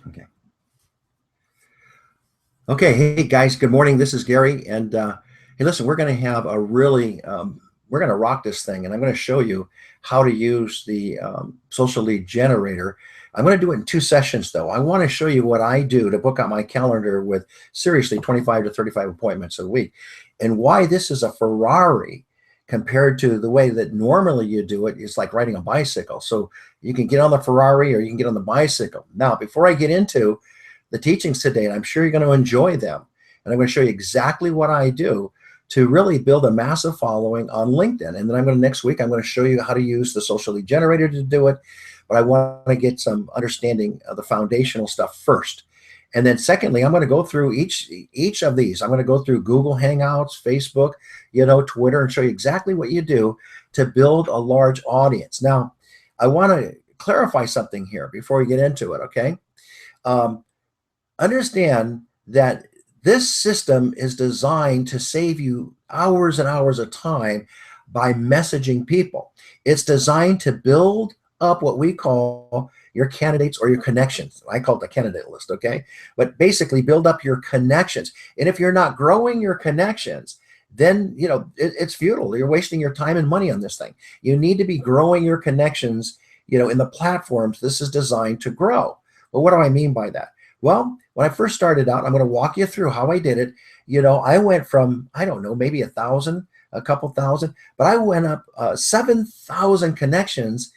Okay. Okay. Hey guys, good morning. This is Gary. And hey, listen, we're going to have a really, we're going to rock this thing. And I'm going to show you how to use the social lead generator. I'm going to do it in two sessions though. I want to show you what I do to book out my calendar with seriously 25 to 35 appointments a week and why this is a Ferrari compared to the way that normally you do it. It's like riding a bicycle. So you can get on the Ferrari or you can get on the bicycle. Now, before I get into the teachings today, and I'm sure you're going to enjoy them. And I'm going to show you exactly what I do to really build a massive following on LinkedIn. And then next week, I'm going to show you how to use the social lead generator to do it. But I want to get some understanding of the foundational stuff first. And then secondly, I'm going to go through each of these. I'm going to go through Google Hangouts, Facebook, Twitter, and show you exactly what you do to build a large audience. Now, I want to clarify something here before we get into it, okay? Understand that this system is designed to save you hours and hours of time by messaging people. It's designed to build up what we call your candidates or your connections. I call it the candidate list, okay? But basically build up your connections. And if you're not growing your connections, then it's futile. You're wasting your time and money on this thing. You need to be growing your connections, in the platforms this is designed to grow. Well, what do I mean by that? Well, when I first started out, I'm going to walk you through how I did it. I went from, I don't know, maybe 1,000, a couple thousand, but I went up 7,000 connections,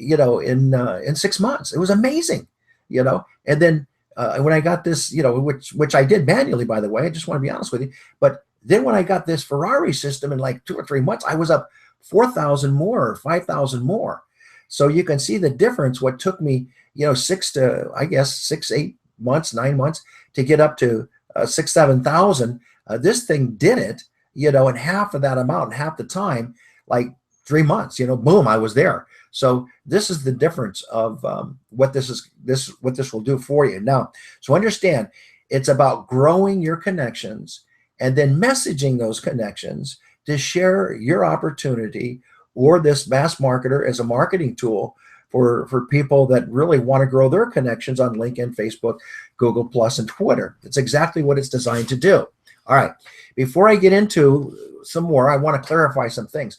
in 6 months. It was amazing, And then when I got this, which I did manually, by the way, I just want to be honest with you. But then when I got this Ferrari system in like 2 or 3 months, I was up 4,000 more, 5,000 more. So you can see the difference. What took me, 6, 8 months, 9 months to get up to 6, 7,000. This thing did it, in half of that amount, in half the time, like 3 months. Boom, I was there. So this is the difference of what this will do for you. Now, so understand, it's about growing your connections and then messaging those connections to share your opportunity or this mass marketer as a marketing tool for people that really want to grow their connections on LinkedIn, Facebook, Google Plus, and Twitter. It's exactly what it's designed to do. All right. Before I get into some more, I want to clarify some things.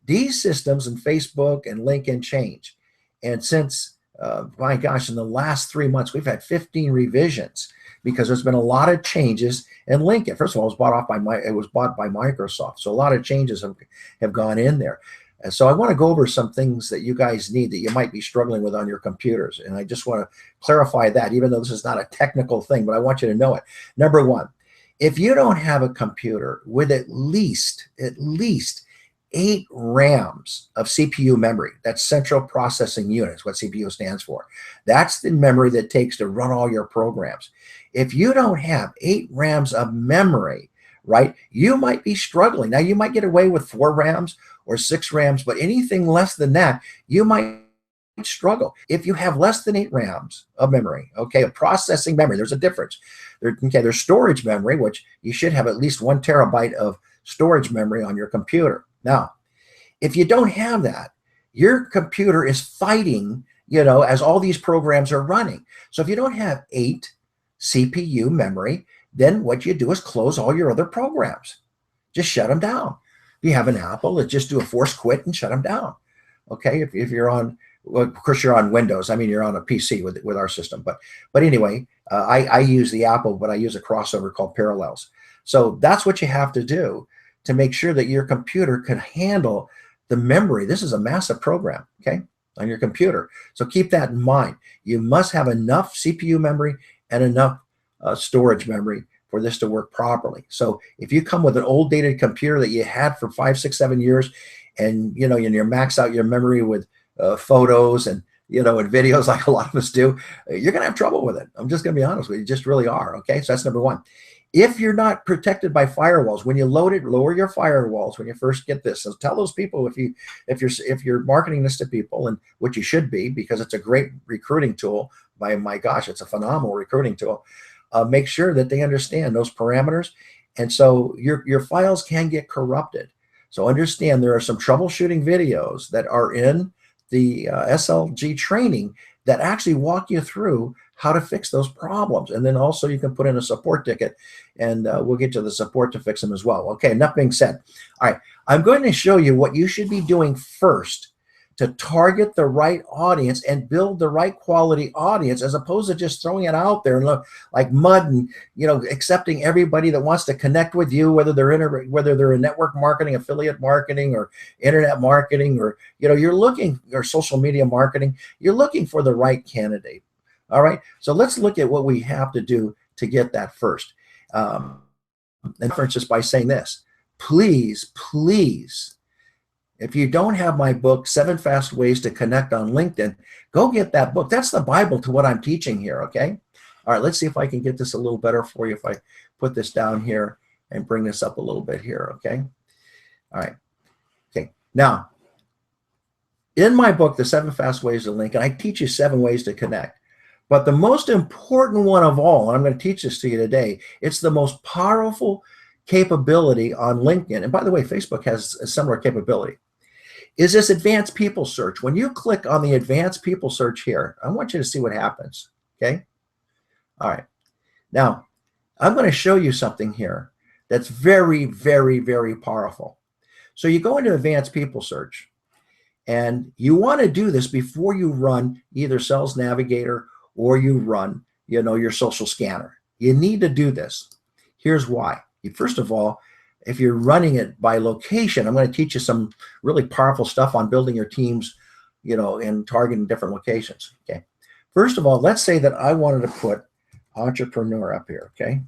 These systems in Facebook and LinkedIn change. And since, my gosh, in the last 3 months, we've had 15 revisions because there's been a lot of changes in LinkedIn. First of all, it was bought by Microsoft. So a lot of changes have gone in there. And so I want to go over some things that you guys need that you might be struggling with on your computers. And I just want to clarify that, even though this is not a technical thing, but I want you to know it. Number one, if you don't have a computer with at least 8 RAMs of CPU memory, that's central processing units, what CPU stands for. That's the memory that takes to run all your programs. If you don't have 8 RAMs of memory, right, you might be struggling. Now, you might get away with 4 RAMs or 6 RAMs, but anything less than that, you might struggle. If you have less than 8 RAMs of memory, okay, of processing memory, there's a difference. There's storage memory, which you should have at least 1 terabyte of storage memory on your computer. Now, if you don't have that, your computer is fighting, as all these programs are running. So if you don't have 8 CPU memory, then what you do is close all your other programs. Just shut them down. If you have an Apple, just do a force quit and shut them down. Okay, if you're on, well, of course you're on Windows. I mean, you're on a PC with our system. But anyway, I use the Apple, but I use a crossover called Parallels. So that's what you have to do to make sure that your computer can handle the memory. This is a massive program, okay, on your computer. So keep that in mind. You must have enough CPU memory and enough storage memory for this to work properly. So if you come with an old dated computer that you had for 5, 6, 7 years, and you're max out your memory with photos and and videos like a lot of us do, you're gonna have trouble with it. I'm just gonna be honest with you, you just really are. Okay, so that's number one. If you're not protected by firewalls, when you load it, lower your firewalls when you first get this. So tell those people if you're marketing this to people, and what you should be, because it's a great recruiting tool. My gosh, it's a phenomenal recruiting tool. Make sure that they understand those parameters, and so your files can get corrupted. So understand there are some troubleshooting videos that are in the SLG training that actually walk you through how to fix those problems. And then also you can put in a support ticket, and we'll get to the support to fix them as well. Okay, enough being said. All right, I'm going to show you what you should be doing first to target the right audience and build the right quality audience, as opposed to just throwing it out there and look like mud and, you know, accepting everybody that wants to connect with you, whether they're in network marketing, affiliate marketing, or internet marketing, or, you know, you're looking, or social media marketing, you're looking for the right candidate. All right, so let's look at what we have to do to get that first. And first, just by saying this, please, if you don't have my book, 7 Fast Ways to Connect on LinkedIn, go get that book. That's the Bible to what I'm teaching here, okay? All right, let's see if I can get this a little better for you if I put this down here and bring this up a little bit here, okay? All right, okay. Now, in my book, The 7 Fast Ways to LinkedIn, I teach you 7 ways to connect. But the most important one of all, and I'm going to teach this to you today, it's the most powerful capability on LinkedIn. And by the way, Facebook has a similar capability. Is this advanced people search. When you click on the advanced people search here, I want you to see what happens, okay? All right. Now, I'm going to show you something here that's very, very, very powerful. So you go into advanced people search, and you want to do this before you run either Sales Navigator or you run, you know, your social scanner. You need to do this. Here's why. First of all, if you're running it by location, I'm going to teach you some really powerful stuff on building your teams, you know, and targeting different locations. Okay. First of all, let's say that I wanted to put entrepreneur up here. Okay.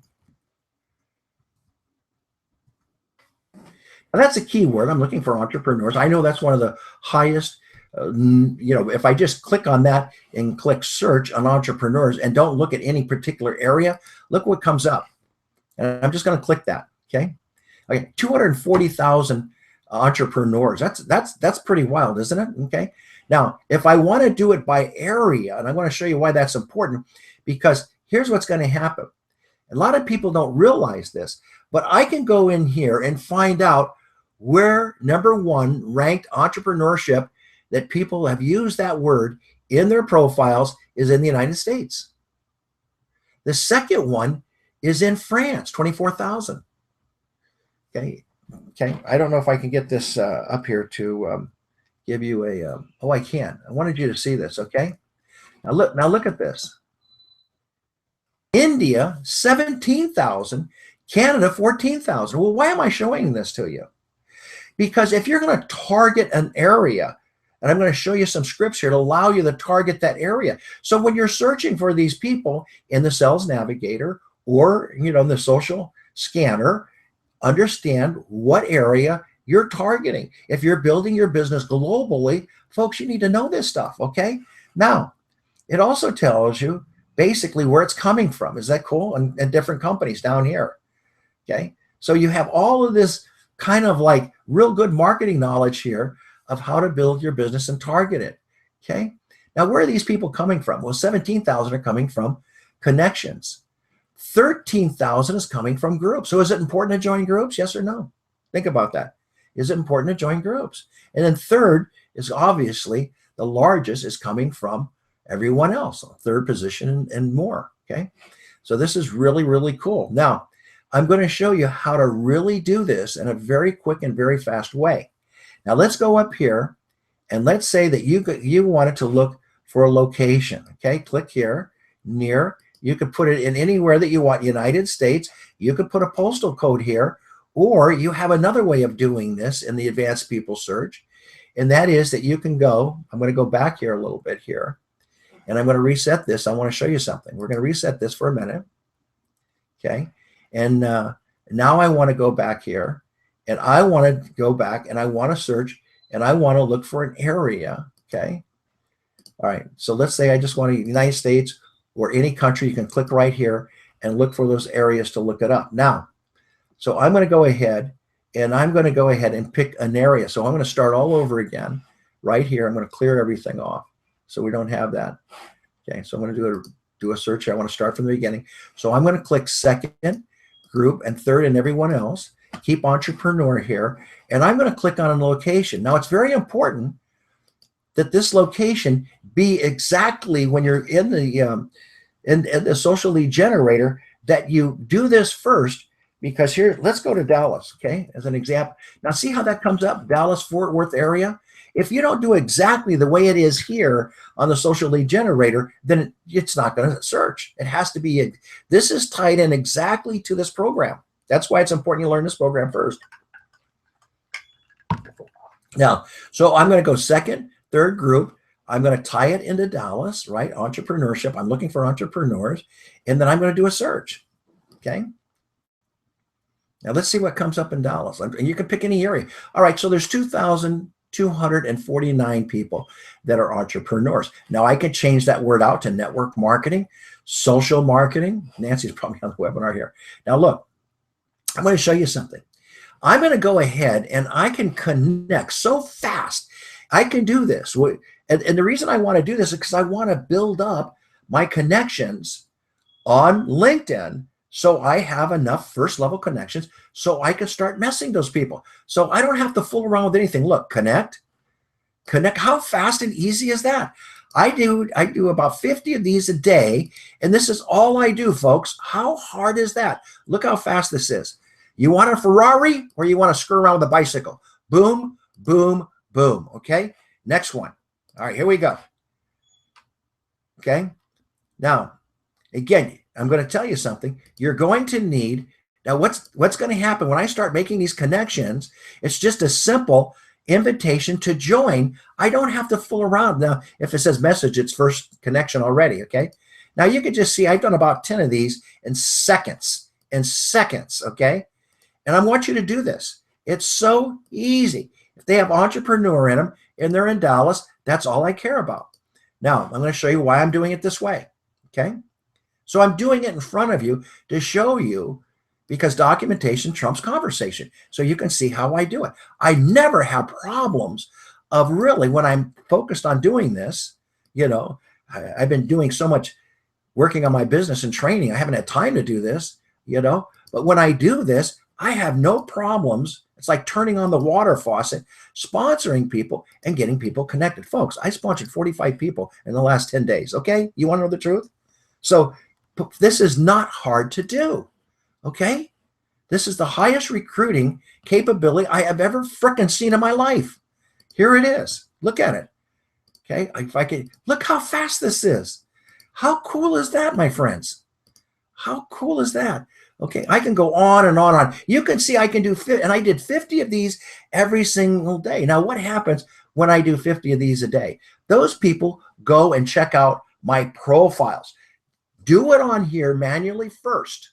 Now that's a keyword. I'm looking for entrepreneurs. I know that's one of the highest, you know, if I just click on that and click search on entrepreneurs and don't look at any particular area, look what comes up. And I'm just going to click that. Okay. Okay, 240,000 entrepreneurs. That's pretty wild, isn't it? Okay. Now, if I want to do it by area, and I want to show you why that's important, because here's what's going to happen. A lot of people don't realize this, but I can go in here and find out where #1 ranked entrepreneurship that people have used that word in their profiles is in the United States. The second one is in France, 24,000. Okay. I don't know if I can get this up here to give you a. Oh, I can. I wanted you to see this. Okay. Now look at this. India, 17,000. Canada, 14,000. Well, why am I showing this to you? Because if you're going to target an area, and I'm going to show you some scripts here to allow you to target that area. So when you're searching for these people in the Sales Navigator or, you know, the social scanner, understand what area you're targeting. If you're building your business globally, folks, you need to know this stuff, okay? Now, it also tells you basically where it's coming from. Is that cool? And different companies down here, okay? So you have all of this kind of like real good marketing knowledge here of how to build your business and target it, okay? Now, where are these people coming from? Well, 17,000 are coming from connections. 13,000 is coming from groups. So is it important to join groups? Yes or no? Think about that. Is it important to join groups? And then third is obviously the largest is coming from everyone else, third position and more, okay? So this is really, really cool. Now, I'm going to show you how to really do this in a very quick and very fast way. Now, let's go up here, and let's say that you wanted to look for a location, okay? Click here, near. You could put it in anywhere that you want, United States. You could put a postal code here, or you have another way of doing this in the advanced people search, and that is that you can go, I'm going to go back here a little bit here, and I'm going to reset this. I want to show you something. We're going to reset this for a minute, okay? And now I want to go back here, and I want to go back, and I want to search, and I want to look for an area, okay? All right, so let's say I just want to United States, or any country. You can click right here and look for those areas to look it up. Now, so I'm going to go ahead and pick an area. So I'm going to start all over again right here. I'm going to clear everything off so we don't have that. Okay, so I'm going to do a search here. I want to start from the beginning. So I'm going to click second group and third and everyone else. Keep entrepreneur here. And I'm going to click on a location. Now, it's very important that this location be exactly when you're in the social lead generator, that you do this first. Because here, let's go to Dallas, okay, as an example. Now, see how that comes up, Dallas, Fort Worth area? If you don't do exactly the way it is here on the social lead generator, then it's not going to search. It has to be, this is tied in exactly to this program. That's why it's important you learn this program first. Now, so I'm going to go second, third group. I'm going to tie it into Dallas, right? Entrepreneurship. I'm looking for entrepreneurs. And then I'm going to do a search, okay? Now let's see what comes up in Dallas. And you can pick any area. All right, so there's 2,249 people that are entrepreneurs. Now I could change that word out to network marketing, social marketing. Nancy's probably on the webinar here. Now look, I'm going to show you something. I'm going to go ahead and I can connect so fast. I can do this. And the reason I want to do this is because I want to build up my connections on LinkedIn, so I have enough first level connections so I can start messing those people. So I don't have to fool around with anything. Look, connect. How fast and easy is that? I do about 50 of these a day, and this is all I do, folks. How hard is that? Look how fast this is. You want a Ferrari or you want to screw around with a bicycle? Boom, boom, boom. Okay, next one. All right, here we go. Okay, now, again, I'm going to tell you something. You're going to need, now what's going to happen when I start making these connections? It's just a simple invitation to join. I don't have to fool around. Now, if it says message, it's first connection already, okay? Now you can just see I've done about 10 of these in seconds, okay? And I want you to do this. It's so easy. If they have entrepreneur in them and they're in Dallas, that's all I care about. Now, I'm going to show you why I'm doing it this way, okay? So I'm doing it in front of you to show you, because documentation trumps conversation. So you can see how I do it. I never have problems of really, when I'm focused on doing this, you know, I've been doing so much working on my business and training. I haven't had time to do this, you know, but when I do this, I have no problems. It's like turning on the water faucet, sponsoring people and getting people connected. Folks, I sponsored 45 people in the last 10 days. Okay. You want to know the truth? So this is not hard to do, okay? This is the highest recruiting capability I have ever frickin' seen in my life. Here it is. Look at it, okay? If I can, look how fast this is. How cool is that, my friends? How cool is that? Okay, I can go on and on and on. You can see I can do, and I did 50 of these every single day. Now, what happens when I do 50 of these a day? Those people go and check out my profiles. Do it on here manually first.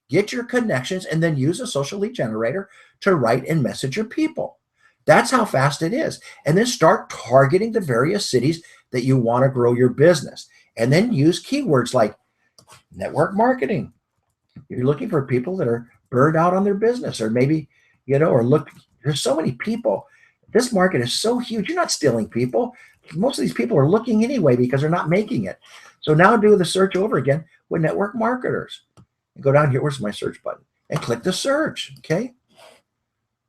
Get your connections and then use a social lead generator to write and message your people. That's how fast it is. And then start targeting the various cities that you want to grow your business. And then use keywords like network marketing. You're looking for people that are burned out on their business, or maybe, you know, or look, there's so many people. This market is so huge. You're not stealing people. Most of these people are looking anyway because they're not making it. So now do the search over again with network marketers. And go down here. Where's my search button? And click the search. Okay.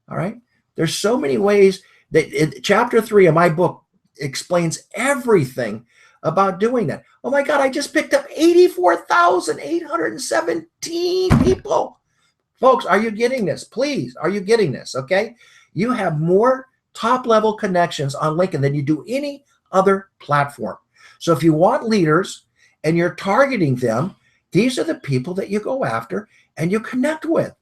All right. There's so many ways that chapter 3 of my book explains everything about doing that. Oh my God, I just picked up 84,817 people. Folks, are you getting this? Please, are you getting this? Okay. You have more top level connections on LinkedIn than you do any other platform. So if you want leaders and you're targeting them, these are the people that you go after and you connect with.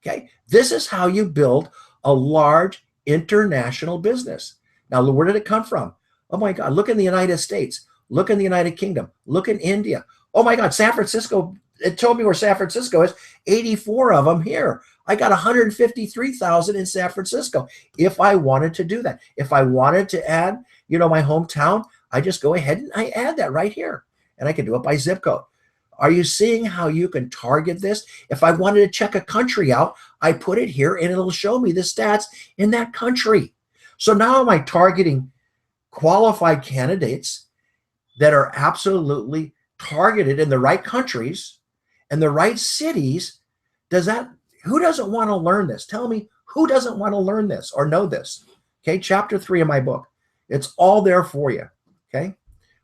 Okay. This is how you build a large international business. Now, where did it come from? Oh my God, look in the United States, look in the United Kingdom, look in India. Oh my God, San Francisco, it told me where San Francisco is, 84 of them here. I got 153,000 in San Francisco. If I wanted to do that, if I wanted to add, you know, my hometown, I just go ahead and I add that right here. And I can do it by zip code. Are you seeing how you can target this? If I wanted to check a country out, I put it here and it'll show me the stats in that country. So now am I targeting qualified candidates that are absolutely targeted in the right countries and the right cities? Who doesn't want to learn this? Tell me, who doesn't want to learn this or know this? Okay, chapter 3 of my book. It's all there for you. Okay.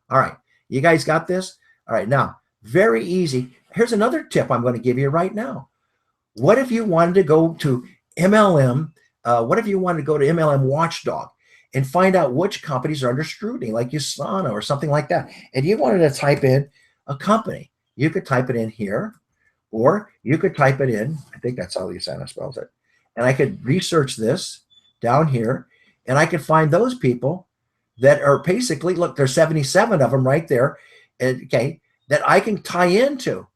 All right. You guys got this? All right. Now, very easy. Here's another tip I'm going to give you right now. What if you wanted to go to MLM? What if you wanted to go to MLM Watchdog and find out which companies are under scrutiny, like USANA or something like that? And you wanted to type in a company. You could type it in here, or you could type it in. I think that's how USANA spells it. And I could research this down here, and I could find those people that are basically, look, there's 77 of them right there, okay, that I can tie into.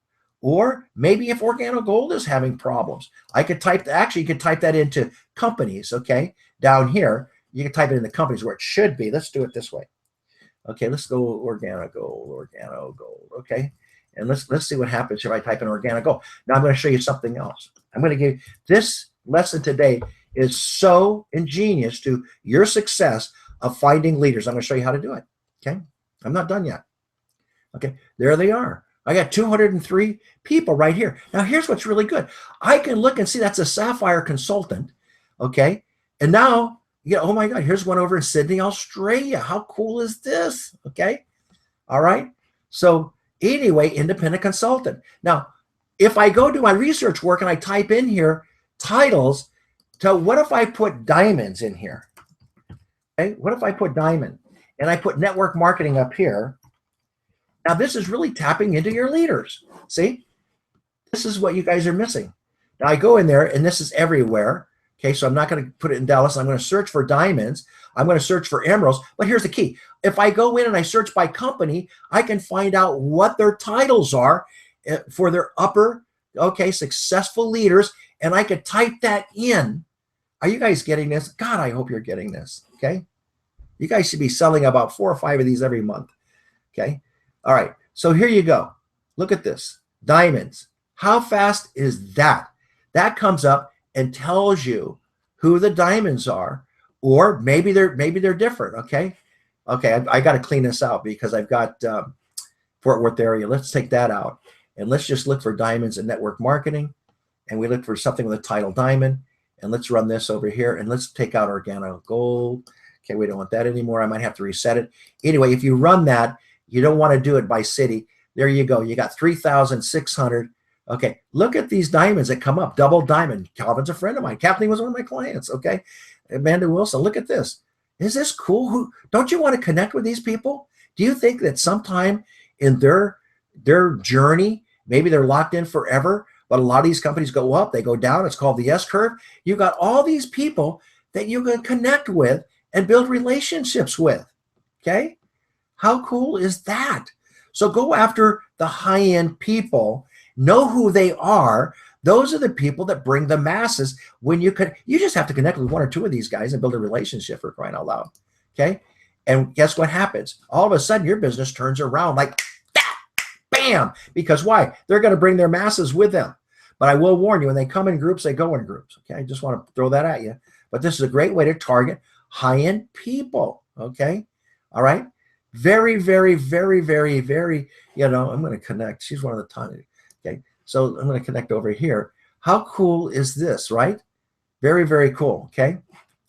Or maybe if OrganoGold is having problems, I could type, actually you could type that into companies, okay, down here. You can type it into companies where it should be. Let's do it this way. Okay, let's go OrganoGold, okay. And let's see what happens if I type in OrganoGold. Now I'm going to show you something else. I'm going to give this lesson today is so ingenious to your success of finding leaders. I'm going to show you how to do it. Okay. I'm not done yet. Okay. There they are. I got 203 people right here. Now here's what's really good. I can look and see that's a Sapphire consultant. Okay. And now, oh my God, here's one over in Sydney, Australia. How cool is this? Okay. All right. So anyway, independent consultant. Now, if I go do my research work and I type in here titles, so what if I put diamonds in here? Okay, what if I put diamond and I put network marketing up here? Now this is really tapping into your leaders. See, this is what you guys are missing. Now I go in there and this is everywhere. Okay, so I'm not going to put it in Dallas. I'm going to search for diamonds. I'm going to search for emeralds. But here's the key. If I go in and I search by company, I can find out what their titles are for their upper, okay, successful leaders. And I could type that in. Are you guys getting this? God, I hope you're getting this. Okay. You guys should be selling about 4 or 5 of these every month. Okay. All right. So here you go. Look at this. Diamonds. How fast is that? That comes up and tells you who the diamonds are, or maybe they're different. Okay. Okay. I got to clean this out because I've got Fort Worth area. Let's take that out and let's just look for diamonds in network marketing. And we look for something with a title diamond. And let's run this over here and let's take out OrganoGold. Okay, we don't want that anymore. I might have to reset it. Anyway, if you run that, you don't want to do it by city. There you go. You got 3,600. Okay, look at these diamonds that come up. Double diamond. Calvin's a friend of mine. Kathleen was one of my clients. Okay, Amanda Wilson. Look at this. Is this cool? Don't you want to connect with these people? Do you think that sometime in their journey, maybe they're locked in forever? But a lot of these companies go up, they go down. It's called the S-curve. You got all these people that you can connect with and build relationships with. Okay? How cool is that? So go after the high-end people. Know who they are. Those are the people that bring the masses. When you just have to connect with 1 or 2 of these guys and build a relationship, for crying out loud. Okay? And guess what happens? All of a sudden, your business turns around like that. Bam! Because why? They're going to bring their masses with them. But I will warn you, when they come in groups, they go in groups. Okay, I just want to throw that at you. But this is a great way to target high-end people. Okay, all right. Very, very, very, very, very. I'm going to connect. She's one of the tiny. Okay, so I'm going to connect over here. How cool is this, right? Very, very cool. Okay,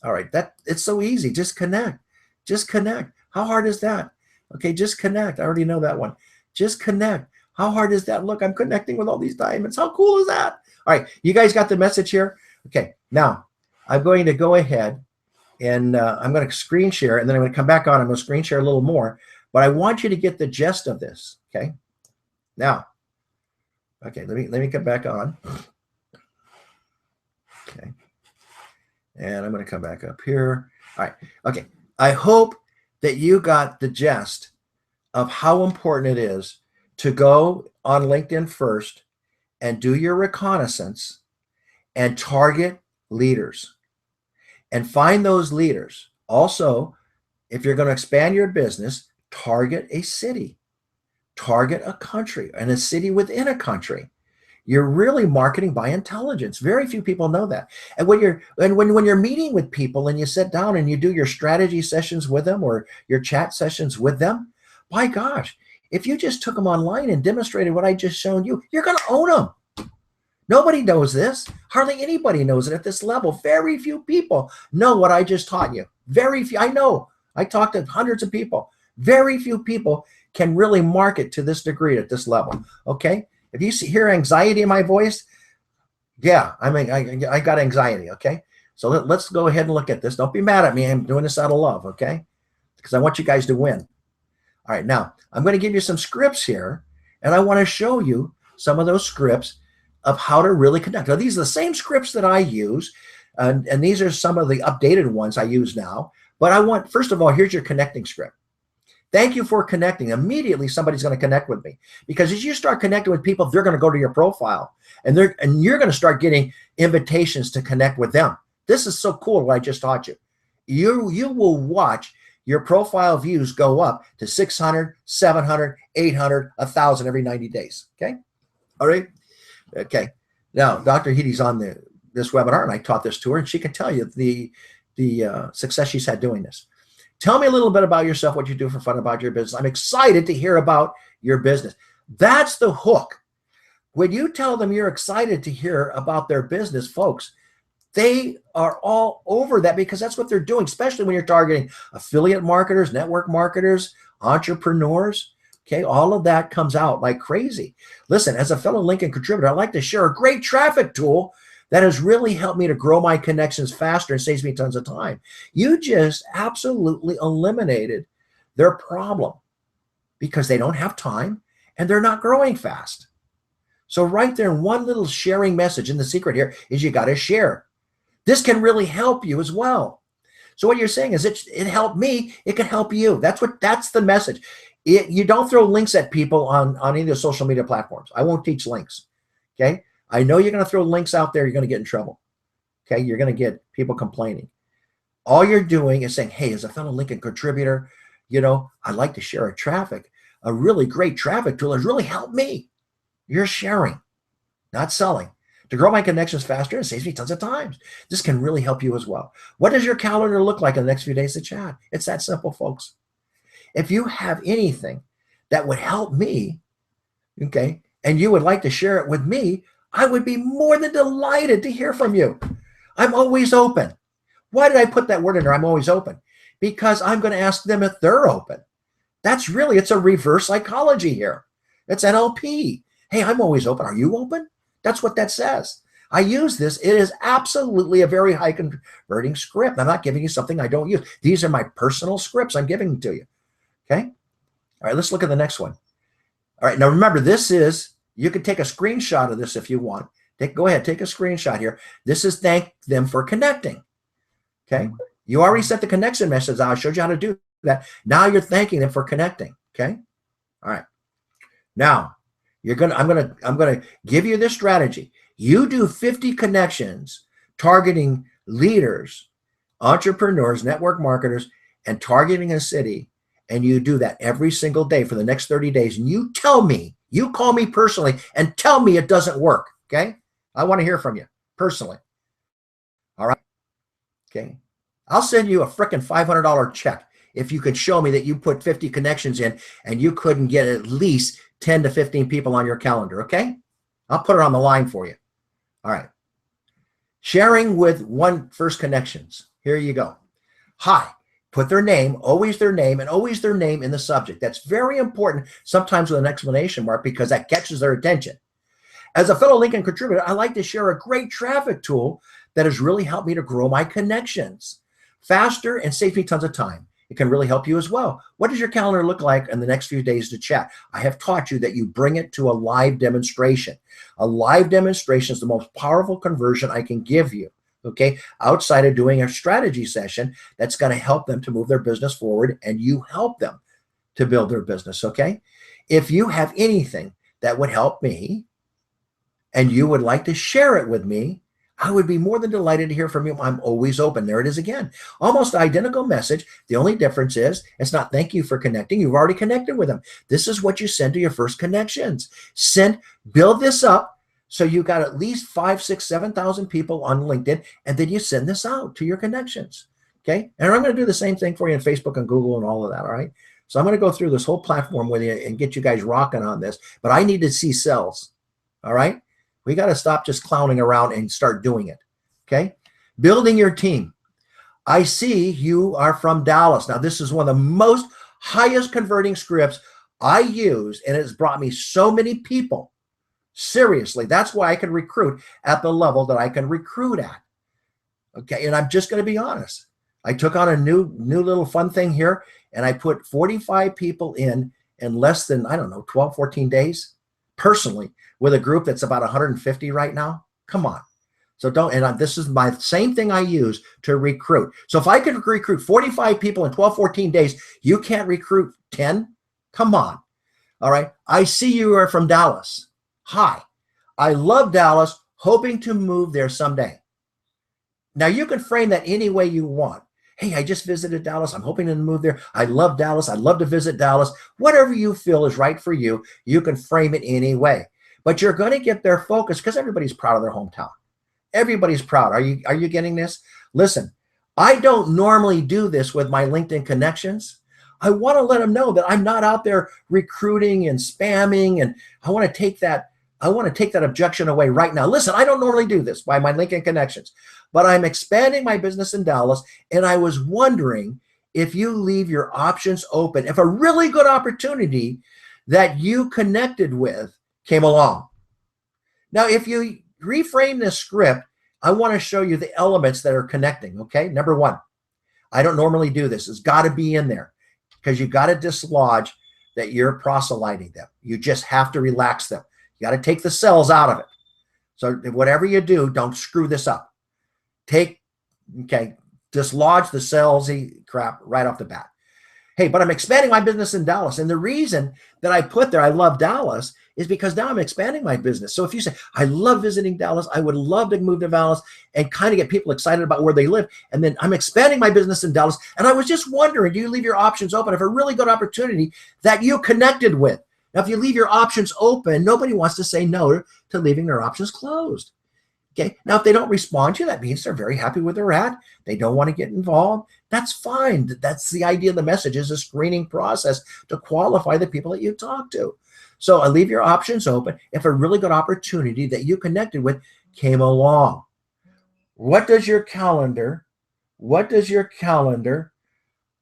all right. It's so easy. Just connect. Just connect. How hard is that? Okay, just connect. I already know that one. Just connect. How hard is that? Look, I'm connecting with all these diamonds. How cool is that? All right, you guys got the message here? Okay, now I'm going to go ahead and I'm going to screen share, and then I'm going to come back on. I'm going to screen share a little more, but I want you to get the gist of this, okay? Now, okay, let me come back on. Okay, and I'm going to come back up here. All right, okay. I hope that you got the gist of how important it is to go on LinkedIn first and do your reconnaissance and target leaders and find those leaders. Also, if you're going to expand your business, target a city, target a country and a city within a country. You're really marketing by intelligence. Very few people know that. And when you're meeting with people and you sit down and you do your strategy sessions with them or your chat sessions with them, my gosh, if you just took them online and demonstrated what I just shown you, you're going to own them. Nobody knows this. Hardly anybody knows it at this level. Very few people know what I just taught you. Very few. I know I talk to hundreds of people. Very few people can really market to this degree at this level. Okay. If you hear anxiety in my voice, yeah, I mean, I got anxiety. Okay. So let's go ahead and look at this. Don't be mad at me. I'm doing this out of love. Okay. Because I want you guys to win. All right. Now I'm going to give you some scripts here, and I want to show you some of those scripts of how to really connect. Now, these are the same scripts that I use, and these are some of the updated ones I use now. But I want, first of all, here's your connecting script. Thank you for connecting. Immediately, somebody's going to connect with me, because as you start connecting with people, they're going to go to your profile, and you're going to start getting invitations to connect with them. This is so cool what I just taught you. You will watch your profile views go up to 600, 700, 800, 1,000 every 90 days. Okay. All right. Okay. Now, Dr. Heaty's on this webinar, and I taught this to her, and she can tell you the success she's had doing this. Tell me a little bit about yourself, what you do for fun, about your business. I'm excited to hear about your business. That's the hook. When you tell them you're excited to hear about their business, folks, they are all over that, because that's what they're doing, especially when you're targeting affiliate marketers, network marketers, entrepreneurs. Okay, all of that comes out like crazy. Listen, as a fellow LinkedIn contributor, I like to share a great traffic tool that has really helped me to grow my connections faster and saves me tons of time. You just absolutely eliminated their problem, because they don't have time and they're not growing fast. So right there, in one little sharing message, and the secret here is you got to share. This can really help you as well. So what you're saying is it helped me, it can help you. That's the message. You don't throw links at people on any of the social media platforms. I won't teach links. Okay. I know you're going to throw links out there, you're going to get in trouble. Okay. You're going to get people complaining. All you're doing is saying, hey, as a fellow LinkedIn contributor, I'd like to share a really great traffic tool has really helped me. You're sharing, not selling. To grow my connections faster, and saves me tons of time. This can really help you as well. What does your calendar look like in the next few days to chat? It's that simple, folks. If you have anything that would help me, okay, and you would like to share it with me, I would be more than delighted to hear from you. I'm always open. Why did I put that word in there? I'm always open. Because I'm going to ask them if they're open. It's a reverse psychology here. It's NLP. Hey, I'm always open. Are you open? That's what that says. I use this. It is absolutely a very high converting script. I'm not giving you something I don't use. These are my personal scripts I'm giving to you. Okay. All right. Let's look at the next one. All right. Now remember, you can take a screenshot of this if you want. Go ahead, take a screenshot here. This is thank them for connecting. Okay. You already sent the connection message out. I showed you how to do that. Now you're thanking them for connecting. Okay. All right. Now, I'm gonna give you this strategy. You do 50 connections targeting leaders, entrepreneurs, network marketers, and targeting a city, and you do that every single day for the next 30 days. And you call me personally and tell me it doesn't work. Okay, I want to hear from you personally. All right. Okay, I'll send you a frickin' $500 check if you could show me that you put 50 connections in and you couldn't get at least 10 to 15 people on your calendar. Okay. I'll put it on the line for you. All right. Sharing with first connections. Here you go. Hi. Put their name, always their name, and always their name in the subject. That's very important, sometimes with an exclamation mark, because that catches their attention. As a fellow LinkedIn contributor, I like to share a great traffic tool that has really helped me to grow my connections faster and save me tons of time. It can really help you as well. What does your calendar look like in the next few days to chat? I have taught you that you bring it to a live demonstration. A live demonstration is the most powerful conversion I can give you, okay? Outside of doing a strategy session that's going to help them to move their business forward, and you help them to build their business, okay? If you have anything that would help me and you would like to share it with me, I would be more than delighted to hear from you. I'm always open. There it is again. Almost identical message. The only difference is it's not thank you for connecting. You've already connected with them. This is what you send to your first connections. Build this up so you got at least 5, 6, 7,000 people on LinkedIn, and then you send this out to your connections. Okay. And I'm going to do the same thing for you in Facebook and Google and all of that. All right. So I'm going to go through this whole platform with you and get you guys rocking on this, but I need to see sales. All right. We got to stop just clowning around and start doing it. Okay. Building your team. I see you are from Dallas. Now, this is one of the most highest converting scripts I use, and it's brought me so many people. Seriously, that's why I can recruit at the level that I can recruit at. Okay, and I'm just going to be honest. I took on a new little fun thing here, and I put 45 people in less than, I don't know, 12, 14 days, personally, with a group that's about 150 right now. Come on. So don't, and this is my same thing I use to recruit. So if I could recruit 45 people in 12, 14 days, you can't recruit 10? Come on. All right. I see you are from Dallas. Hi. I love Dallas, hoping to move there someday. Now you can frame that any way you want. Hey, I just visited Dallas. I'm hoping to move there. I love Dallas. I'd love to visit Dallas. Whatever you feel is right for you, you can frame it any way. But you're going to get their focus because everybody's proud of their hometown. Everybody's proud. Are you getting this? Listen, I don't normally do this with my LinkedIn connections. I want to let them know that I'm not out there recruiting and spamming, and I want to take that objection away right now. Listen, I don't normally do this by my LinkedIn connections, but I'm expanding my business in Dallas, and I was wondering if you leave your options open, if a really good opportunity that you connected with came along. Now, if you reframe this script, I want to show you the elements that are connecting, okay? Number one, I don't normally do this. It's got to be in there because you got to dislodge that you're proselyting them. You just have to relax them. You got to take the cells out of it. So whatever you do, don't screw this up. Dislodge the salesy crap right off the bat. Hey, but I'm expanding my business in Dallas. And the reason that I put there, I love Dallas, is because now I'm expanding my business. So if you say, I love visiting Dallas, I would love to move to Dallas and kind of get people excited about where they live. And then I'm expanding my business in Dallas. And I was just wondering, do you leave your options open if a really good opportunity that you connected with? Now, if you leave your options open, nobody wants to say no to leaving their options closed. Okay. Now, if they don't respond to you, that means they're very happy where they're at. They don't want to get involved. That's fine. That's the idea of the message, is a screening process to qualify the people that you talk to. So I leave your options open if a really good opportunity that you connected with came along. What does your calendar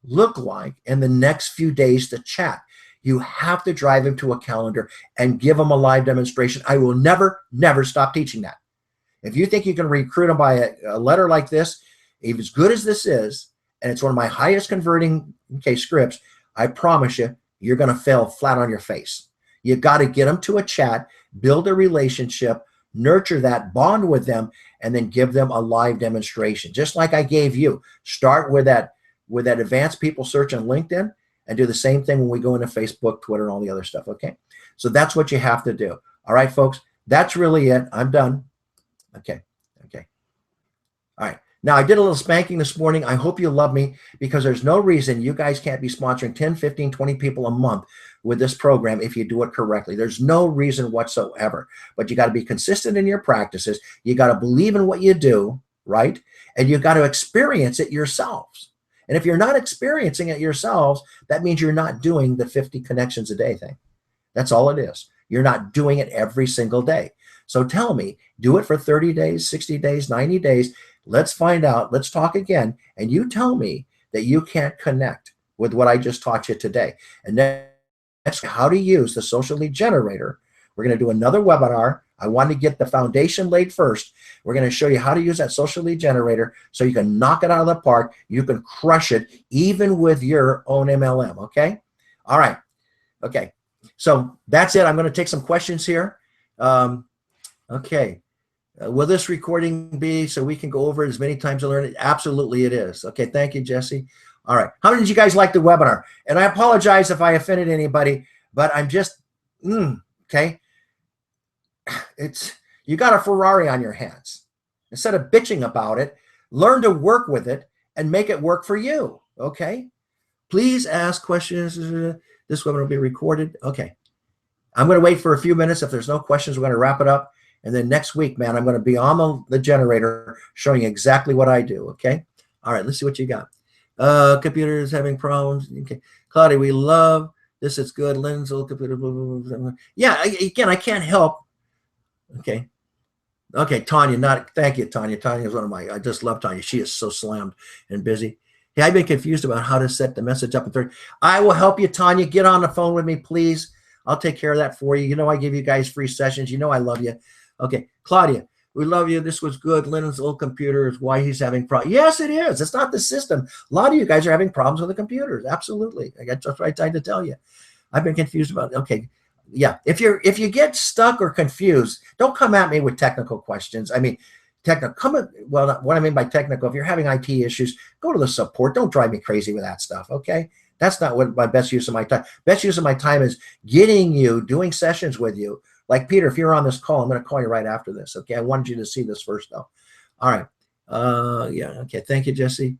look like in the next few days to chat? You have to drive them to a calendar and give them a live demonstration. I will never, never stop teaching that. If you think you can recruit them by a letter like this, if as good as this is, and it's one of my highest converting scripts, I promise you, you're going to fail flat on your face. You got to get them to a chat, build a relationship, nurture that, bond with them, and then give them a live demonstration. Just like I gave you. Start with that advanced people search on LinkedIn, and do the same thing when we go into Facebook, Twitter, and all the other stuff, okay? So that's what you have to do. All right, folks, that's really it. I'm done. Okay. All right. Now, I did a little spanking this morning. I hope you love me, because there's no reason you guys can't be sponsoring 10, 15, 20 people a month with this program if you do it correctly. There's no reason whatsoever. But you got to be consistent in your practices. You got to believe in what you do, right? And you got to experience it yourselves. And if you're not experiencing it yourselves, that means you're not doing the 50 connections a day thing. That's all it is. You're not doing it every single day. So tell me, do it for 30 days, 60 days, 90 days. Let's find out. Let's talk again. And you tell me that you can't connect with what I just taught you today. And then next, how to use the social lead generator. We're going to do another webinar. I want to get the foundation laid first. We're going to show you how to use that social lead generator so you can knock it out of the park. You can crush it even with your own MLM. Okay. All right. Okay. So that's it. I'm going to take some questions here. Okay. Will this recording be so we can go over it as many times to learn it? Absolutely it is. Okay. Thank you, Jesse. All right. How many did you guys like the webinar? And I apologize if I offended anybody, but I'm just, okay. You got a Ferrari on your hands. Instead of bitching about it, learn to work with it and make it work for you. Okay. Please ask questions. This webinar will be recorded. Okay. I'm going to wait for a few minutes. If there's no questions, we're going to wrap it up. And then next week, man, I'm going to be on the generator showing you exactly what I do. Okay. All right. Let's see what you got. Computer is having problems. Okay. Claudia, we love this. It's good. Lynn's old computer. Blah, blah, blah, blah. Yeah. Again, I can't help. Okay. Okay, Tanya, not thank you, Tanya. Tanya is one of my. I just love Tanya. She is so slammed and busy. Hey, I've been confused about how to set the message up in 30. I will help you, Tanya. Get on the phone with me, please. I'll take care of that for you. You know I give you guys free sessions. You know I love you. Okay, Claudia, we love you. This was good. Lynn's old computer is why he's having problems. Yes, it is. It's not the system. A lot of you guys are having problems with the computers. Absolutely. I got just right time to tell you. I've been confused about it. Okay. Yeah. If you get stuck or confused, don't come at me with technical questions. I mean, technical well, what I mean by technical, if you're having IT issues, go to the support. Don't drive me crazy with that stuff. Okay. That's not what my best use of my time. Best use of my time is getting you, doing sessions with you. Like Peter, if you're on this call, I'm going to call you right after this. Okay. I wanted you to see this first though. All right. Yeah. Okay. Thank you, Jesse.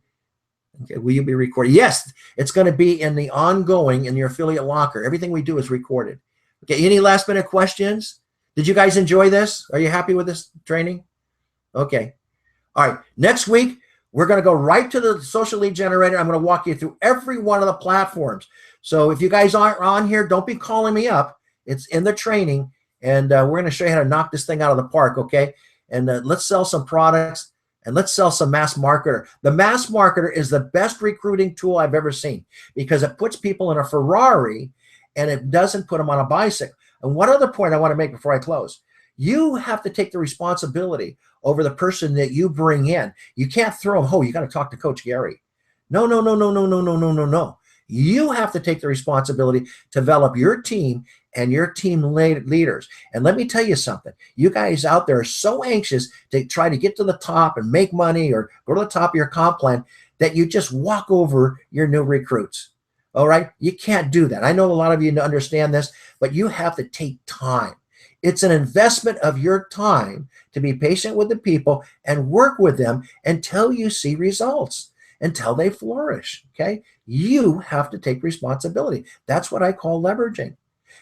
Okay, will you be recorded? Yes, it's going to be in the ongoing in your affiliate locker. Everything we do is recorded. Okay, any last minute questions? Did you guys enjoy this? Are you happy with this training? Okay. All right. Next week, we're going to go right to the social lead generator. I'm going to walk you through every one of the platforms. So if you guys aren't on here, don't be calling me up. It's in the training, and we're going to show you how to knock this thing out of the park, okay? And let's sell some products, and let's sell some mass marketer. The mass marketer is the best recruiting tool I've ever seen because it puts people in a Ferrari and it doesn't put them on a bicycle. And one other point I want to make before I close. You have to take the responsibility over the person that you bring in. You can't throw them, oh, you got to talk to Coach Gary. No, no, no, no, no, no, no, no, no, no. You have to take the responsibility to develop your team and your team leaders. And let me tell you something. You guys out there are so anxious to try to get to the top and make money or go to the top of your comp plan that you just walk over your new recruits. All right? You can't do that. I know a lot of you understand this, but you have to take time. It's an investment of your time to be patient with the people and work with them until you see results, until they flourish, okay? You have to take responsibility. That's what I call leveraging.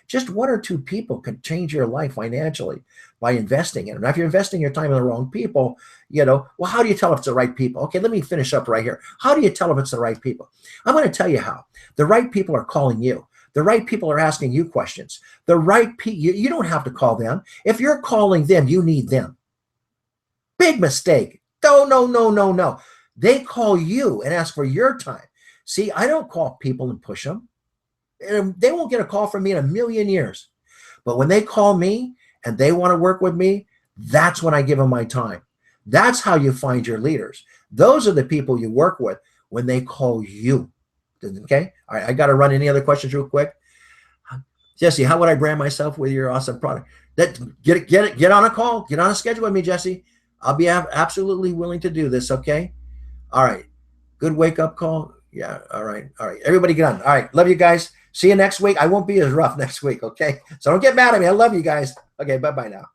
Just one or two people can change your life financially by investing in it. Now, if you're investing your time in the wrong people, well, how do you tell if it's the right people? Okay, let me finish up right here. How do you tell if it's the right people? I'm going to tell you how. The right people are calling you. The right people are asking you questions. The right people, you don't have to call them. If you're calling them, you need them. Big mistake. No, no, no, no, no. They call you and ask for your time. See, I don't call people and push them. They won't get a call from me in a million years. But when they call me and they want to work with me, that's when I give them my time. That's how you find your leaders. Those are the people you work with when they call you. Okay? All right, I got to run. Any other questions real quick? Jesse, how would I brand myself with your awesome product? Get on a call. Get on a schedule with me, Jesse. I'll be absolutely willing to do this, okay? All right. Good wake-up call. Yeah, all right. All right. Everybody get on. All right. Love you guys. See you next week. I won't be as rough next week, okay? So don't get mad at me. I love you guys. Okay, bye-bye now.